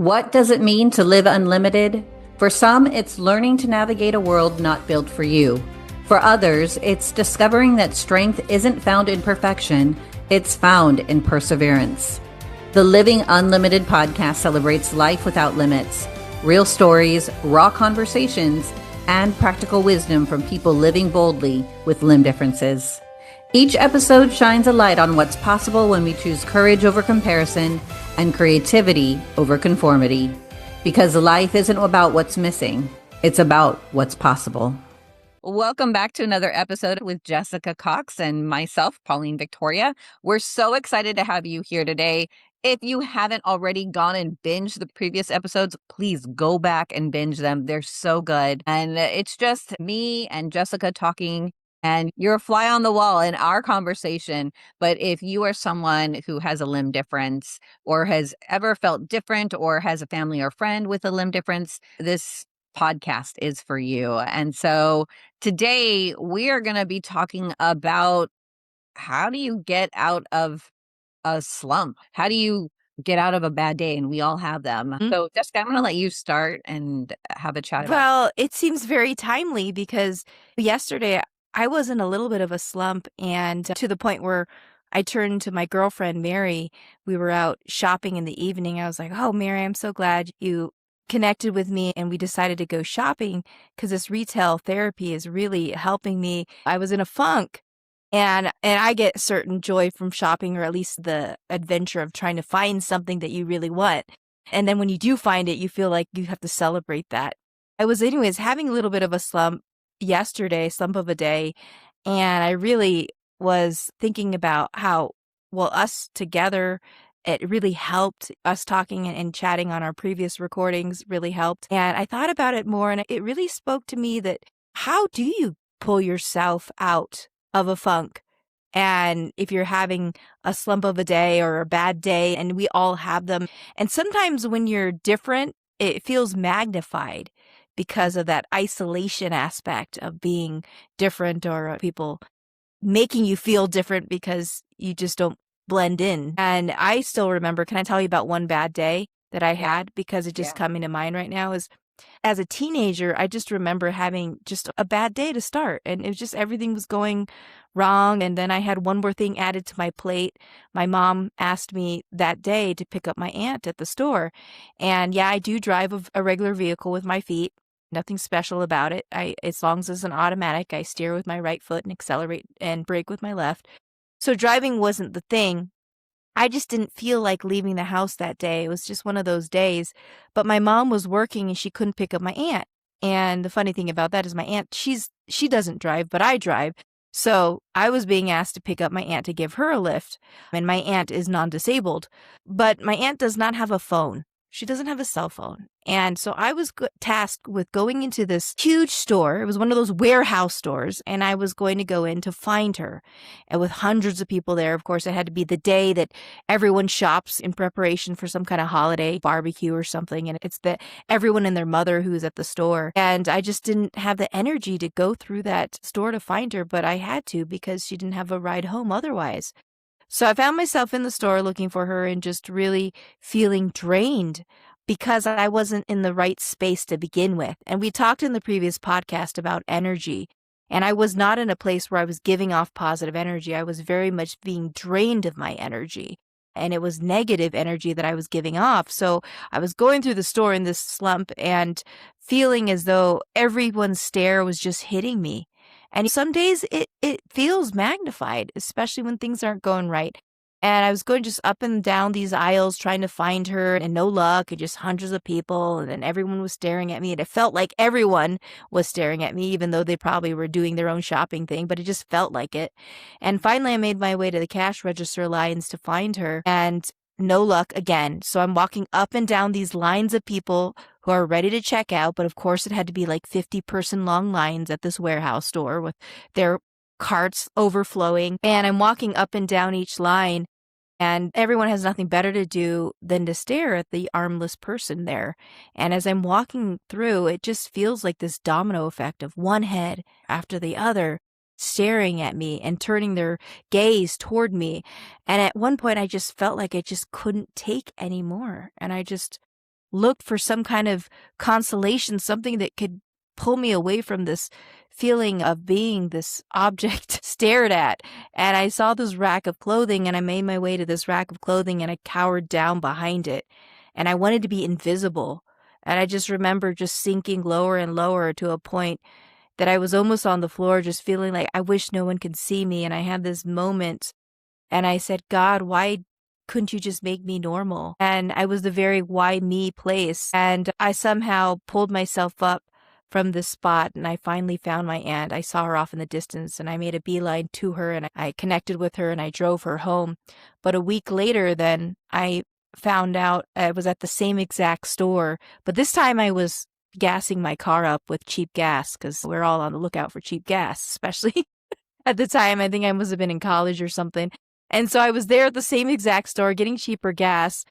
What does it mean to live unlimited? For some, it's learning to navigate a world not built for you. For others, it's discovering that strength isn't found in perfection, it's found in perseverance. The Living Unlimited podcast celebrates life without limits, real stories, raw conversations, and practical wisdom from people living boldly with limb differences. Each episode shines a light on what's possible when we choose courage over comparison and creativity over conformity. Because life isn't about what's missing, it's about what's possible. Welcome back to another episode with Jessica Cox and myself, Pauline Victoria. We're so excited to have you here today. If you haven't already gone and binged the previous episodes, please go back and binge them. They're so good. And it's just me and Jessica talking, and you're a fly on the wall in our conversation. But if you are someone who has a limb difference or has ever felt different or has a family or friend with a limb difference, this podcast is for you. And so today we are going to be talking about how do you get out of a slump? How do you get out of a bad day? And we all have them. So Jessica, I'm going to let you start and have a chat about it. Well, it seems very timely because yesterday I was in a little bit of a slump, and to the point where I turned to my girlfriend, Mary. We were out shopping in the evening. I was like, "Oh, Mary, I'm so glad you connected with me and we decided to go shopping because this retail therapy is really helping me." I was in a funk. And I get certain joy from shopping, or at least the adventure of trying to find something that you really want. And then when you do find it, you feel like you have to celebrate that. I was anyways having a little bit of a slump yesterday, slump of a day, and I really was thinking about how, well, us together, it really helped. Us talking and chatting on our previous recordings really helped. And I thought about it more, and it really spoke to me that how do you pull yourself out of a funk? And if you're having a slump of a day or a bad day, and we all have them, and sometimes when you're different, it feels magnified because of that isolation aspect of being different, or people making you feel different because you just don't blend in. And I still remember, can I tell you about one bad day that I had? Because it's just coming to mind right now is, as a teenager, I just remember having just a bad day to start, and it was just everything was going wrong. And then I had one more thing added to my plate. My mom asked me that day to pick up my aunt at the store. And yeah, I do drive a regular vehicle with my feet. Nothing special about it. As long as it's an automatic, I steer with my right foot and accelerate and brake with my left. So driving wasn't the thing. I just didn't feel like leaving the house that day. It was just one of those days. But my mom was working and she couldn't pick up my aunt. And the funny thing about that is my aunt, she doesn't drive, but I drive. So I was being asked to pick up my aunt to give her a lift. And my aunt is non-disabled, but my aunt does not have a phone. She doesn't have a cell phone. And so I was tasked with going into this huge store. It was one of those warehouse stores, and I was going to go in to find her. And with hundreds of people there, of course, it had to be the day that everyone shops in preparation for some kind of holiday barbecue or something. And it's everyone and their mother who's at the store. And I just didn't have the energy to go through that store to find her, but I had to because she didn't have a ride home otherwise. So I found myself in the store looking for her and just really feeling drained because I wasn't in the right space to begin with. And we talked in the previous podcast about energy, and I was not in a place where I was giving off positive energy. I was very much being drained of my energy, and it was negative energy that I was giving off. So I was going through the store in this slump and feeling as though everyone's stare was just hitting me. And some days it feels magnified, especially when things aren't going right. And I was going just up and down these aisles trying to find her, and no luck, and just hundreds of people, and then everyone was staring at me, and it felt like everyone was staring at me, even though they probably were doing their own shopping thing, but it just felt like it. And finally I made my way to the cash register lines to find her, and no luck again. So I'm walking up and down these lines of people who are ready to check out, but of course it had to be like 50-person long lines at this warehouse store with their carts overflowing. And I'm walking up and down each line, and everyone has nothing better to do than to stare at the armless person there. And as I'm walking through, it just feels like this domino effect of one head after the other staring at me and turning their gaze toward me. And at one point, I just felt like I just couldn't take anymore. And I just look for some kind of consolation, something that could pull me away from this feeling of being this object stared at. And I saw this rack of clothing, and I made my way to this rack of clothing, and I cowered down behind it. And I wanted to be invisible. And I just remember just sinking lower and lower to a point that I was almost on the floor, just feeling like I wish no one could see me. And I had this moment, and I said, God, why couldn't you just make me normal? And I was the very why me place. And I somehow pulled myself up from this spot, and I finally found my aunt. I saw her off in the distance, and I made a beeline to her, and I connected with her, and I drove her home. But a week later, then I found out I was at the same exact store, but this time I was gassing my car up with cheap gas, because we're all on the lookout for cheap gas, especially at the time. I think I must have been in college or something. And so I was there at the same exact store getting cheaper gas,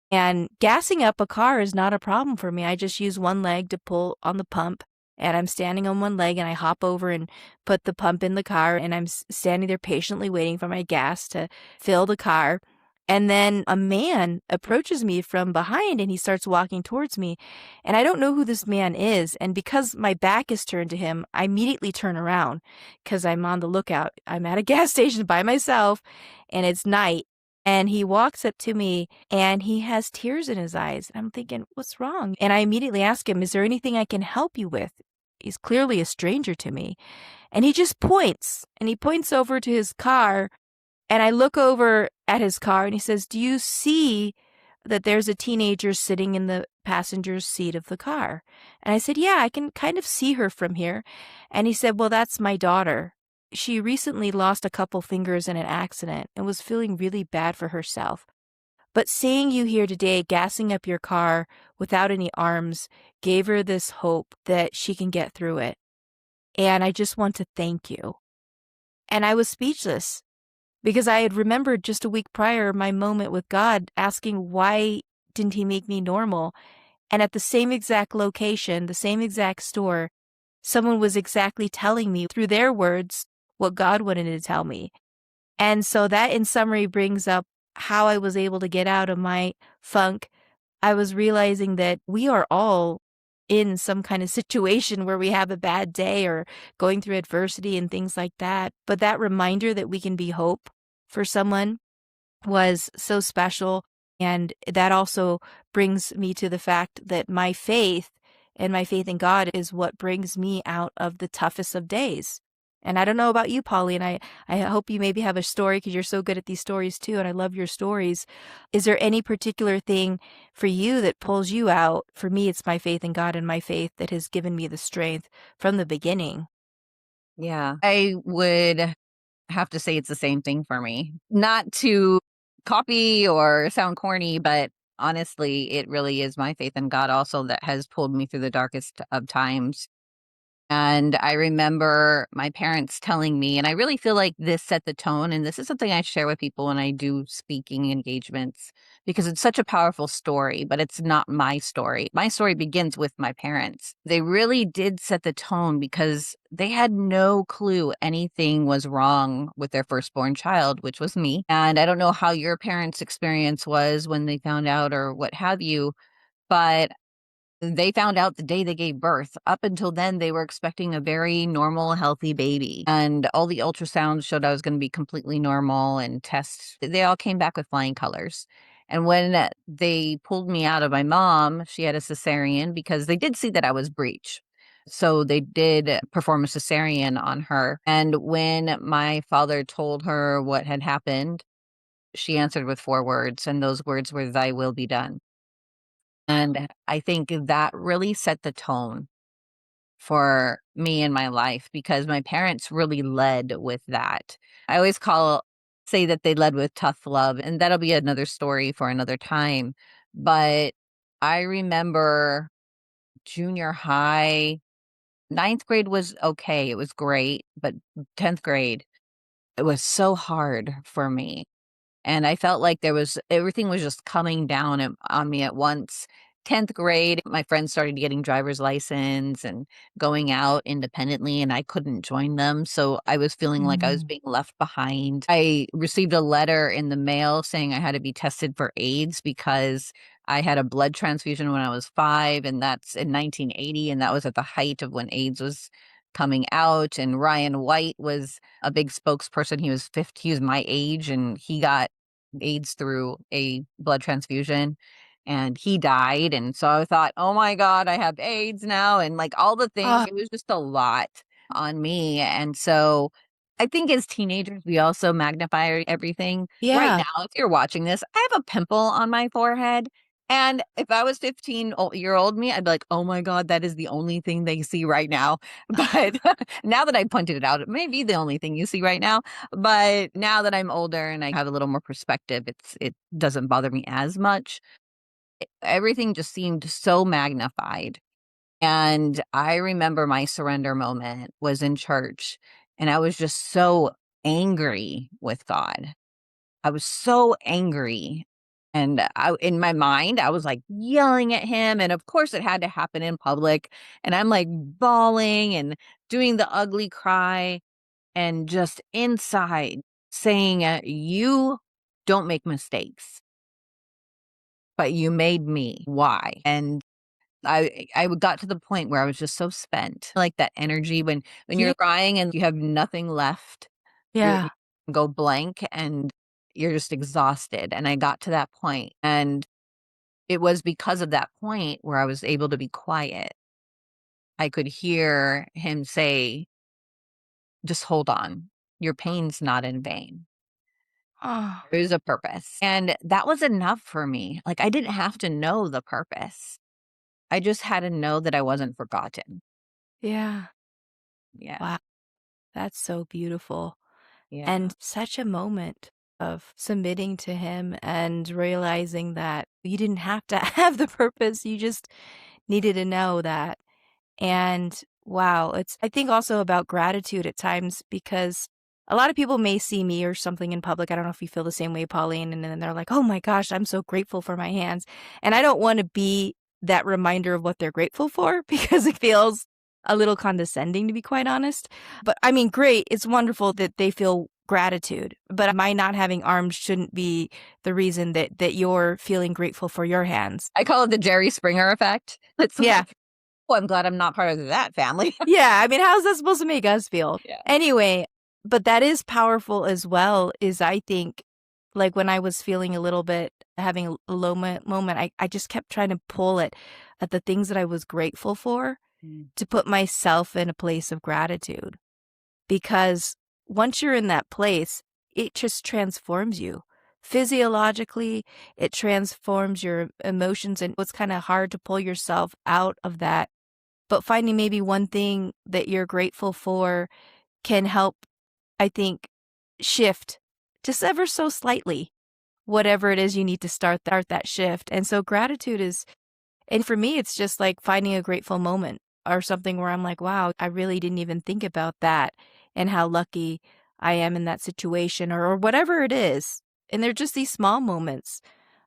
and gassing up a car is not a problem for me. I just use one leg to pull on the pump, and I'm standing on one leg, and I hop over and put the pump in the car, and I'm standing there patiently waiting for my gas to fill the car. And then a man approaches me from behind, and he starts walking towards me. And I don't know who this man is. And because my back is turned to him, I immediately turn around because I'm on the lookout. I'm at a gas station by myself, and it's night. And he walks up to me, and he has tears in his eyes. I'm thinking, what's wrong? And I immediately ask him, is there anything I can help you with? He's clearly a stranger to me. And he just points, and he points over to his car. And I look over at his car, and he says, do you see that there's a teenager sitting in the passenger's seat of the car? And I said, yeah, I can kind of see her from here. And he said, well, that's my daughter. She recently lost a couple fingers in an accident and was feeling really bad for herself. But seeing you here today, gassing up your car without any arms, gave her this hope that she can get through it. And I just want to thank you. And I was speechless, because I had remembered just a week prior my moment with God, asking why didn't he make me normal? And at the same exact location, the same exact store, someone was exactly telling me through their words what God wanted to tell me. And so that, in summary, brings up how I was able to get out of my funk. I was realizing that we are all in some kind of situation where we have a bad day or going through adversity and things like that. But that reminder that we can be hope for someone was so special. And that also brings me to the fact that my faith and my faith in God is what brings me out of the toughest of days. And I don't know about you, Pauline. I hope you maybe have a story, because you're so good at these stories too, and I love your stories. Is there any particular thing for you that pulls you out? For me, it's my faith in God and my faith that has given me the strength from the beginning. Yeah, I would have to say it's the same thing for me. Not to copy or sound corny, but honestly, it really is my faith in God also that has pulled me through the darkest of times. And I remember my parents telling me, and I really feel like this set the tone. And this is something I share with people when I do speaking engagements, because it's such a powerful story, but it's not my story. My story begins with my parents. They really did set the tone because they had no clue anything was wrong with their firstborn child, which was me. And I don't know how your parents' experience was when they found out or what have you, but they found out the day they gave birth. Up until then, they were expecting a very normal, healthy baby. And all the ultrasounds showed I was going to be completely normal, and tests, they all came back with flying colors. And when they pulled me out of my mom, she had a cesarean because they did see that I was breech. So they did perform a cesarean on her. And when my father told her what had happened, she answered with 4 words, and those words were, "Thy will be done." And I think that really set the tone for me in my life, because my parents really led with that. I always say that they led with tough love, and that'll be another story for another time. But I remember junior high, ninth grade was okay. It was great, but 10th grade, it was so hard for me. And I felt like everything was just coming down on me at once. 10th grade, my friends started getting driver's license and going out independently, and I couldn't join them. So I was feeling like I was Mm. being left behind. I received a letter in the mail saying I had to be tested for AIDS because I had a blood transfusion when I was 5, and that's in 1980, and that was at the height of when AIDS was coming out. And Ryan White was a big spokesperson. He was 50, he was my age, and he got AIDS through a blood transfusion and he died. And so I thought, oh my God, I have AIDS now. And like all the things, Oh, it was just a lot on me. And so I think as teenagers, we also magnify everything. Right yeah. now, if you're watching this, I have a pimple on my forehead. And if I was 15-year-old me, I'd be like, oh my God, that is the only thing they see right now. But now that I pointed it out, it may be the only thing you see right now. But now that I'm older and I have a little more perspective, it doesn't bother me as much. Everything just seemed so magnified. And I remember my surrender moment was in church, and I was just so angry with God. I was so angry. And in my mind, I was like yelling at him. And of course, it had to happen in public. And I'm like bawling and doing the ugly cry and just inside saying, you don't make mistakes, but you made me. Why? And I got to the point where I was just so spent, like that energy when Yeah. you're crying and you have nothing left, you Yeah. go blank and you're just exhausted. And I got to that point, and it was because of that point where I was able to be quiet. I could hear him say, "Just hold on. Your pain's not in vain. Oh, There's a purpose." And that was enough for me. Like I didn't have to know the purpose. I just had to know that I wasn't forgotten. yeah. Yeah. Wow. That's so beautiful. Yeah. And such a moment of submitting to him and realizing that you didn't have to have the purpose. You just needed to know that. And wow, it's I think also about gratitude at times because a lot of people may see me or something in public. I don't know if you feel the same way, Pauline, and then they're like, "Oh my gosh, I'm so grateful for my hands." And I don't want to be that reminder of what they're grateful for because it feels a little condescending to be quite honest. But I mean, great, it's wonderful that they feel gratitude, but my not having arms shouldn't be the reason that you're feeling grateful for your hands. I call it the Jerry Springer effect. It's Yeah. like, oh, I'm glad I'm not part of that family. Yeah, I mean, how's that supposed to make us feel? Yeah. Anyway, but that is powerful as well, is I think, like when I was feeling a little bit having a low moment, I just kept trying to pull it at the things that I was grateful for Mm. to put myself in a place of gratitude. Because once you're in that place, it just transforms you. Physiologically, it transforms your emotions, and it's kind of hard to pull yourself out of that, but finding maybe one thing that you're grateful for can help, I think, shift just ever so slightly whatever it is you need to start that shift. And so gratitude is, and for me, it's just like finding a grateful moment or something where I'm like, wow, I really didn't even think about that and how lucky I am in that situation or whatever it is. And they're just these small moments.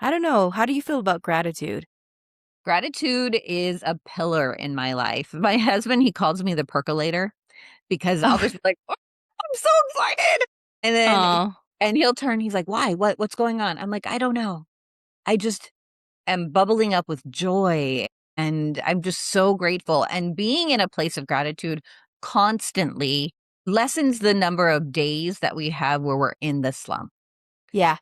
I don't know. How do you feel about gratitude? Gratitude is a pillar in my life. My husband, he calls me the percolator because I'll Oh, just be like, "Oh, I'm so excited." And then oh, and he'll turn, he's like, "Why? What's going on?" I'm like, "I don't know. I just am bubbling up with joy and I'm just so grateful." And being in a place of gratitude constantly lessens the number of days that we have where we're in the slump. yeah.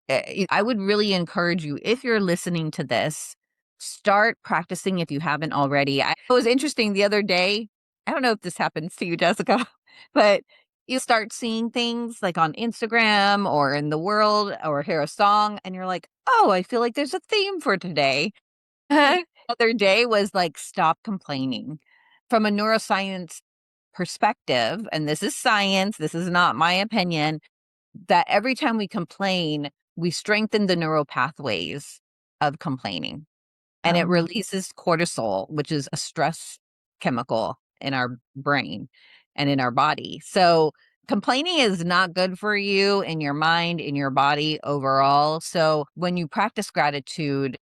I would really encourage you, if you're listening to this, start practicing if you haven't already. It was interesting the other day. I don't know if this happens to you, Jessica, but you start seeing things like on Instagram or in the world or hear a song and you're like, oh, I feel like there's a theme for today. The other day was like, stop complaining. From a neuroscience perspective, and this is science, this is not my opinion, that every time we complain, we strengthen the neural pathways of complaining and it Um, releases cortisol, which is a stress chemical in our brain and in our body. So complaining is not good for you in your mind, in your body overall. So when you practice gratitude,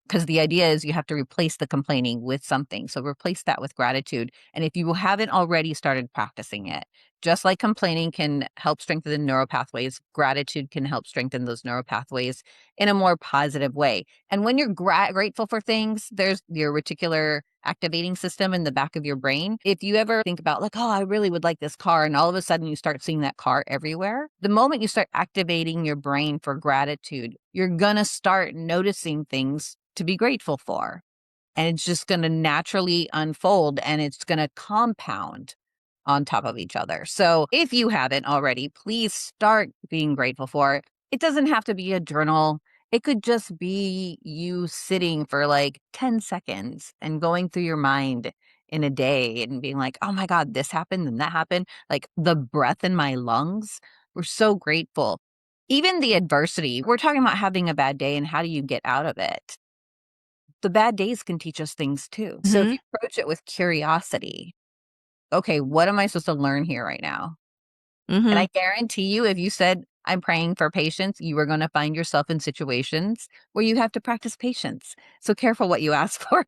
Because the idea is you have to replace the complaining with something. So replace that with gratitude. And if you haven't already started practicing it, just like complaining can help strengthen the neural pathways, gratitude can help strengthen those neural pathways in a more positive way. And when you're grateful for things, there's your reticular activating system in the back of your brain. If you ever think about like, oh, I really would like this car, and all of a sudden you start seeing that car everywhere, the moment you start activating your brain for gratitude, you're going to start noticing things to be grateful for. And it's just going to naturally unfold and it's going to compound on top of each other. So if you haven't already, please start being grateful for it. It doesn't have to be a journal. It could just be you sitting for like 10 seconds and going through your mind in a day and being like, oh my God, this happened and that happened. Like the breath in my lungs. We're so grateful. Even the adversity, we're talking about having a bad day and how do you get out of it? The bad days can teach us things too. So if Mhm. you approach it with curiosity, okay, what am I supposed to learn here right now? And I Mhm. guarantee you, if you said, I'm praying for patience, you are going to find yourself in situations where you have to practice patience. So careful what you ask for.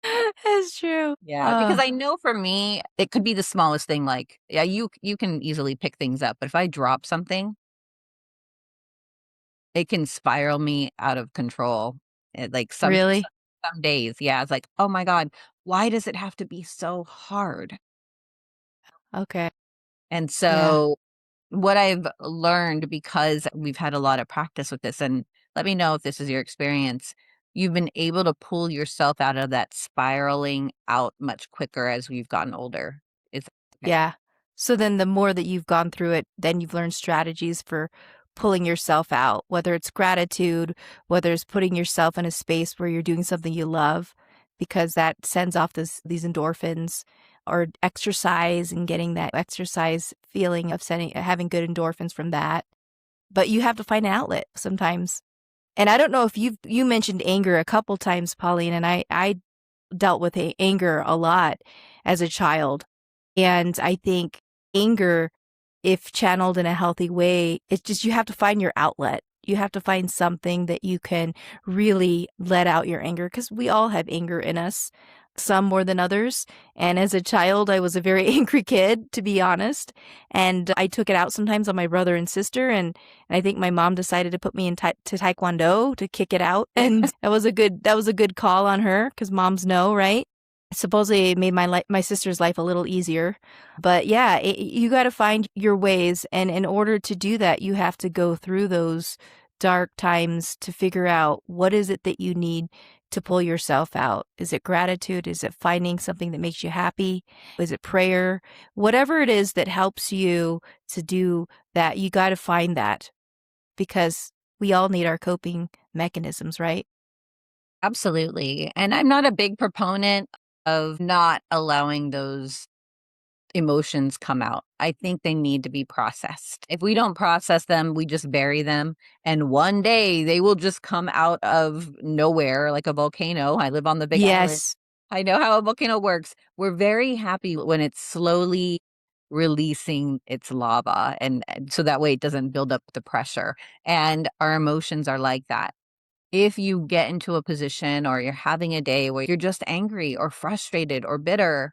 It's true. Yeah, because I know for me, it could be the smallest thing. Like, yeah, you can easily pick things up, but if I drop something, it can spiral me out of control. Like Really? some days, yeah, it's like, oh my God, why does it have to be so hard? Okay. And Yeah. so what I've learned, because we've had a lot of practice with this, and let me know if this is your experience, you've been able to pull yourself out of that spiraling out much quicker as we've gotten older. It's okay. Yeah. So then the more that you've gone through it, then you've learned strategies for pulling yourself out, whether it's gratitude, whether it's putting yourself in a space where you're doing something you love, because that sends off these endorphins, or exercise and getting that exercise feeling of having good endorphins from that. But you have to find an outlet sometimes. And I don't know if you mentioned anger a couple times, Pauline, and I dealt with anger a lot as a child. And I think anger, if channeled in a healthy way, it's just you have to find your outlet. You have to find something that you can really let out your anger, because we all have anger in us, some more than others. And as a child, I was a very angry kid, to be honest. And I took it out sometimes on my brother and sister. And I think my mom decided to put me in to Taekwondo to kick it out. And that was a good call on her, because moms know, right? Supposedly it made my sister's life a little easier. But yeah, you got to find your ways, and in order to do that, you have to go through those dark times to figure out what is it that you need to pull yourself out. Is it gratitude? Is it finding something that makes you happy? Is it prayer? Whatever it is that helps you to do that, you got to find that, because we all need our coping mechanisms, right? Absolutely. And I'm not a big proponent of not allowing those emotions come out. I think they need to be processed. If we don't process them, we just bury them. And one day they will just come out of nowhere like a volcano. I live on the big island. Yes. I know how a volcano works. We're very happy when it's slowly releasing its lava, and so that way it doesn't build up the pressure. And our emotions are like that. If you get into a position or you're having a day where you're just angry or frustrated or bitter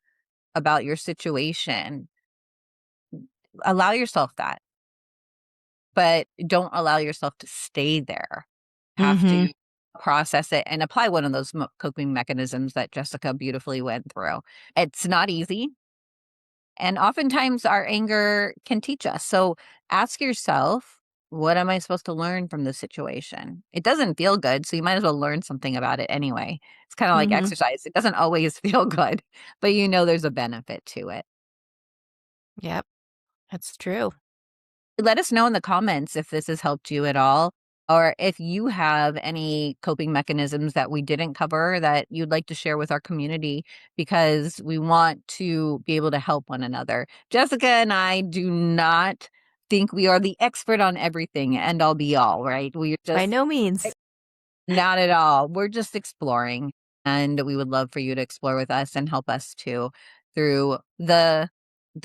about your situation, allow yourself that, but don't allow yourself to stay there. Have Mhm. to process it and apply one of those coping mechanisms that Jessica beautifully went through. It's not easy. And oftentimes our anger can teach us. So ask yourself, what am I supposed to learn from this situation? It doesn't feel good, so you might as well learn something about it anyway. It's kind of like Mhm. exercise. It doesn't always feel good, but you know there's a benefit to it. Yep. That's true. Let us know in the comments if this has helped you at all, or if you have any coping mechanisms that we didn't cover that you'd like to share with our community, because we want to be able to help one another. Jessica and I do not think we are the expert on everything and all be all, right? We're By just no means. not at all. We're just exploring, and we would love for you to explore with us and help us too through the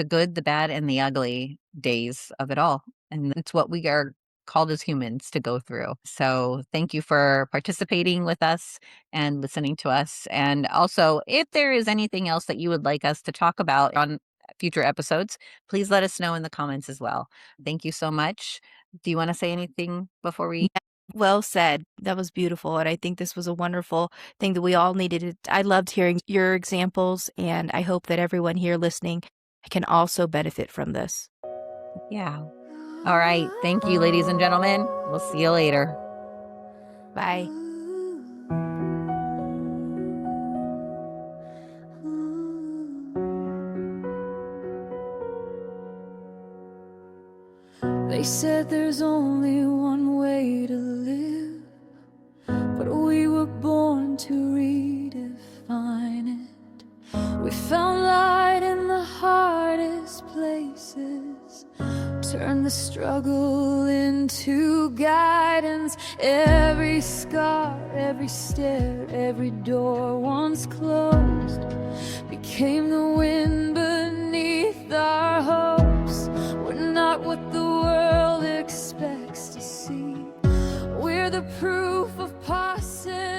good, the bad, and the ugly days of it all. And it's what we are called as humans to go through. So thank you for participating with us and listening to us. And also, if there is anything else that you would like us to talk about on future episodes, please let us know in the comments as well. Thank you so much. Do you want to say anything before we? Yeah, well said. That was beautiful. And I think this was a wonderful thing that we all needed. I loved hearing your examples, and I hope that everyone here listening can also benefit from this. Yeah. All right. Thank you, ladies and gentlemen. We'll see you later. Bye. They said there's only one way to live, but we were born to redefine it. We found light in the hardest places, turned the struggle into guidance. Every scar, every stair, every door once closed became the wind beneath our hopes. We're not what the world expects to see. We're the proof of possibility.